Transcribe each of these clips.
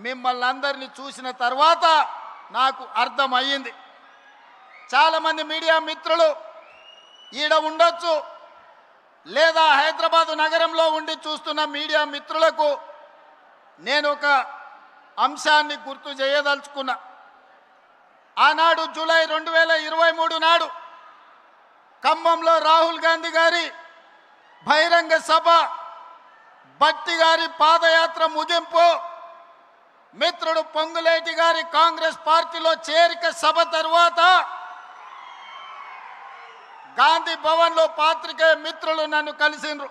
మిమ్మల్ని అందరినీ చూసిన తర్వాత నాకు అర్థమయ్యింది. చాలామంది మీడియా మిత్రులు ఈడ ఉండొచ్చు, లేదా హైదరాబాదు నగరంలో ఉండి చూస్తున్న మీడియా మిత్రులకు నేను ఒక అంశాన్ని గుర్తు చేయదలుచుకున్నా. ఆనాడు జూలై 2023 నాడు ఖమ్మంలో రాహుల్ గాంధీ గారి బహిరంగ సభ, భట్టి గారి పాదయాత్ర ముగింపు, మిత్రుడు పొంగులేటి గారి కాంగ్రెస్ పార్టీలో చేరిక సభ తరువాత గాంధీ భవన్లో పాత్రికేయ మిత్రులు నన్ను కలిసిండ్రు.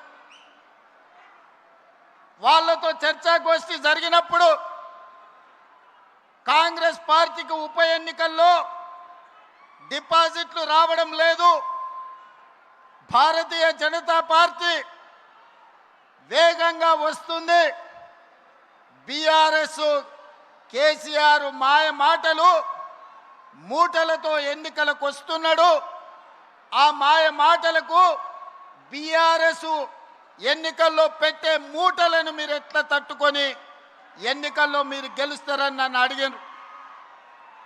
వాళ్ళతో చర్చాగోష్ఠి జరిగినప్పుడు కాంగ్రెస్ పార్టీకి ఉప ఎన్నికల్లో డిపాజిట్లు రావడం లేదు, భారతీయ జనతా పార్టీ వేగంగా వస్తుంది, బీఆర్ఎస్ కేసీఆర్ మాయ మాటలు మూటలతో ఎన్నికలకు వస్తున్నాడు, ఆ మాయ మాటలకు బీఆర్ఎస్ ఎన్నికల్లో పెట్టే మూటలను మీరు ఎట్లా తట్టుకొని ఎన్నికల్లో మీరు గెలుస్తారని నన్ను అడిగాను.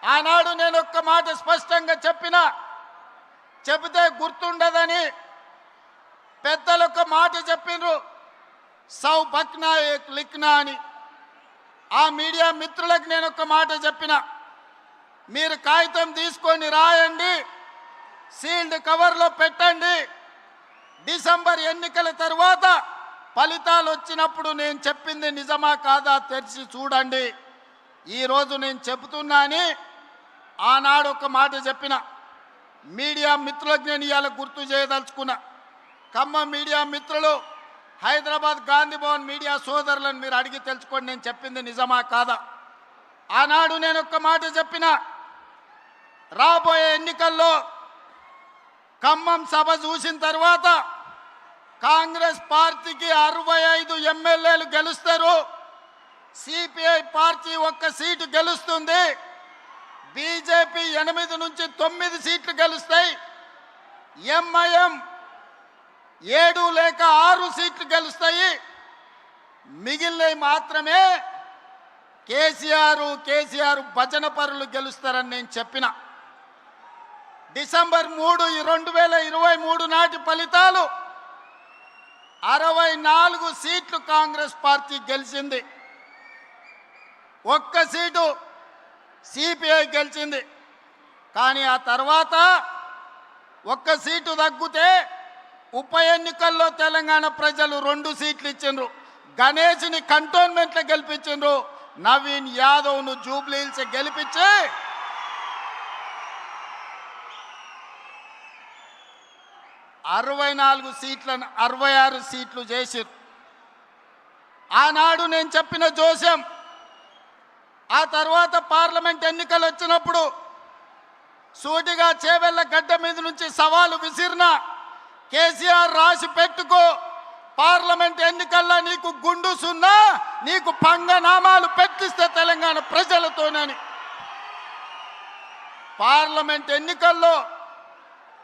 ఆనాడు నేను ఒక్క మాట స్పష్టంగా చెబితే గుర్తుండదని పెద్దలు ఒక మాట చెప్పిండ్రు, సౌ బక్నా ఏక్ లిఖ్నా అని. ఆ మీడియా మిత్రులకు నేను ఒక మాట చెప్పిన, మీరు కాగితం తీసుకొని రాయండి, సీల్డ్ కవర్లో పెట్టండి, డిసెంబర్ ఎన్నికల తర్వాత ఫలితాలు వచ్చినప్పుడు నేను చెప్పింది నిజమా కాదా తెరిచి చూడండి. ఈరోజు నేను చెబుతున్నా అని ఆనాడు ఒక మాట చెప్పిన. మీడియా మిత్రులకు నేను ఇవాళ గుర్తు చేయదలుచుకున్నా. ఖమ్మం మీడియా మిత్రులు, హైదరాబాద్ గాంధీ భవన్ మీడియా సోదరులను మీరు అడిగి తెలుసుకోండి నేను చెప్పింది నిజమా కాదా. ఆనాడు నేను ఒక మాట చెప్పిన, రాబోయే ఎన్నికల్లో ఖమ్మం సభ చూసిన తర్వాత కాంగ్రెస్ పార్టీకి 65 ఎమ్మెల్యేలు గెలుస్తారు, సిపిఐ పార్టీ 1 సీటు గెలుస్తుంది, బీజేపీ 8 నుంచి 9 సీట్లు గెలుస్తాయి, ఎంఐఎం 7 లేక 6 సీట్లు గెలుస్తాయి, మిగిలినవి మాత్రమే కేసీఆర్ భజన పరులు గెలుస్తారని నేను చెప్పిన. డిసెంబర్ 3, 2023 నాటి ఫలితాలు 64 సీట్లు కాంగ్రెస్ పార్టీ గెలిచింది, 1 సీటు సిపిఐ గెలిచింది. కానీ ఆ తర్వాత 1 సీటు తగ్గితే ఉప ఎన్నికల్లో తెలంగాణ ప్రజలు 2 సీట్లు ఇచ్చిండ్రు. గణేష్ని కంటోన్మెంట్లో గెలిపించిండ్రు, నవీన్ యాదవ్ను జూబ్లీహిల్స్ గెలిపించి 64 సీట్లను 66 సీట్లు చేసిరు. ఆనాడు నేను చెప్పిన జోస్యం, ఆ తర్వాత పార్లమెంట్ ఎన్నికలు వచ్చినప్పుడు సూటిగా చేవెళ్ళ గడ్డ మీద నుంచి సవాలు విసిరిన, కేసీఆర్ రాసి పెట్టుకో, పార్లమెంట్ ఎన్నికల్లో నీకు గుండు సున్నా, నీకు పంగనామాలు పెట్టిస్తే తెలంగాణ ప్రజలతోనని. పార్లమెంట్ ఎన్నికల్లో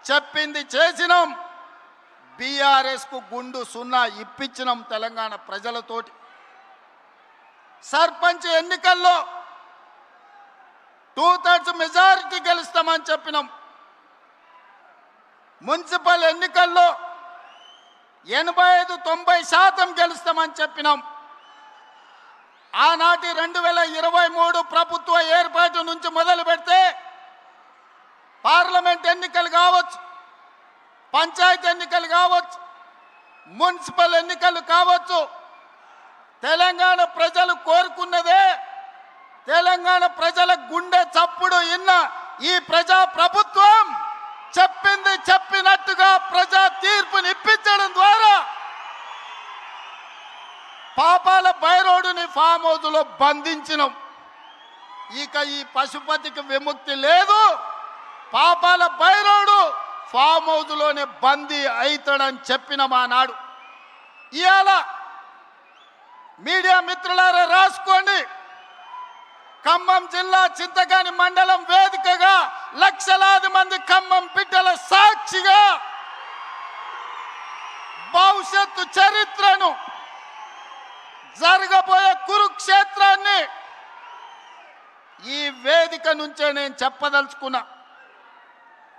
చెప్పింది చేసినాం, బీఆర్ఎస్కు గుండు సున్నా ఇప్పించినాం తెలంగాణ ప్రజలతోటి. సర్పంచ్ ఎన్నికల్లో 2/3 మెజారిటీ గెలుస్తామని చెప్పినాం. మున్సిపల్ ఎన్నికల్లో 85-90% గెలుస్తామని చెప్పినాం. ఆనాటి 2023 ప్రభుత్వ ఏర్పాటు నుంచి మొదలు పెడితే పార్లమెంట్ ఎన్నికలు కావచ్చు, పంచాయతీ ఎన్నికలు కావచ్చు, మున్సిపల్ ఎన్నికలు కావచ్చు, తెలంగాణ ప్రజలు కోరుకున్నదే, తెలంగాణ ప్రజల గుండె చప్పుడు ఇన్న ఈ ప్రజా ప్రభుత్వం చెప్పింది చెప్పినట్టుగా ప్రజా తీర్పుని ఇప్పించడం ద్వారా పాపాల బైరోడుని ఫామ్ హౌస్లో బంధించినాం. ఇక ఈ పశుపతికి విముక్తి లేదు, పాపాల బైరోడు ఫామ్ హౌస్లోనే బందీ అవుతాడని చెప్పిన మా నాడు. ఇవాళ మీడియా మిత్రులారా రాసుకోండి, ఖమ్మం జిల్లా చింతకాని మండలం వేదికగా లక్షలాది మంది ఖమ్మం బిడ్డల సాక్షిగా భవిష్యత్తు చరిత్రను, జరగబోయే కురుక్షేత్రాన్ని ఈ వేదిక నుంచే నేను చెప్పదలుచుకున్నా,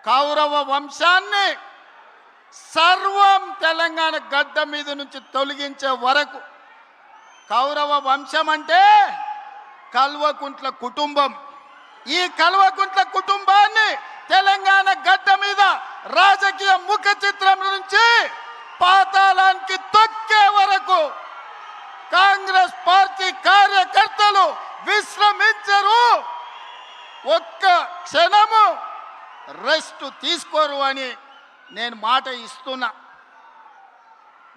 కౌరవ వంశాన్ని సర్వం తెలంగాణ గడ్డ మీద నుంచి తొలగించే వరకు, కౌరవ వంశం అంటే కల్వకుంట్ల కుటుంబం, ఈ కల్వకుంట్ల కుటుంబాన్ని తెలంగాణ గడ్డ మీద రాజకీయ ముఖ చిత్రం నుంచి పాతాళానికి తొక్కే వరకు కాంగ్రెస్ పార్టీ కార్యకర్తలు విశ్రమించరు, ఒక్క క్షణము రెస్ట్ తీసుకోరు అని నేను మాట ఇస్తున్నా.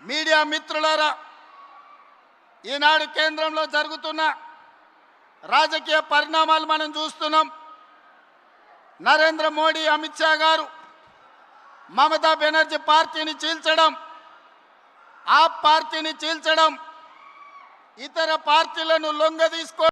మీడియా మిత్రులారా, ఈనాడు కేంద్రంలో జరుగుతున్న రాజకీయ పరిణామాలు మనం చూస్తున్నాం. నరేంద్ర మోడీ, అమిత్ షా గారు మమతా బెనర్జీ పార్టీని చీల్చడం, ఆ పార్టీని చీల్చడం, ఇతర పార్టీలను లొంగదీసుకో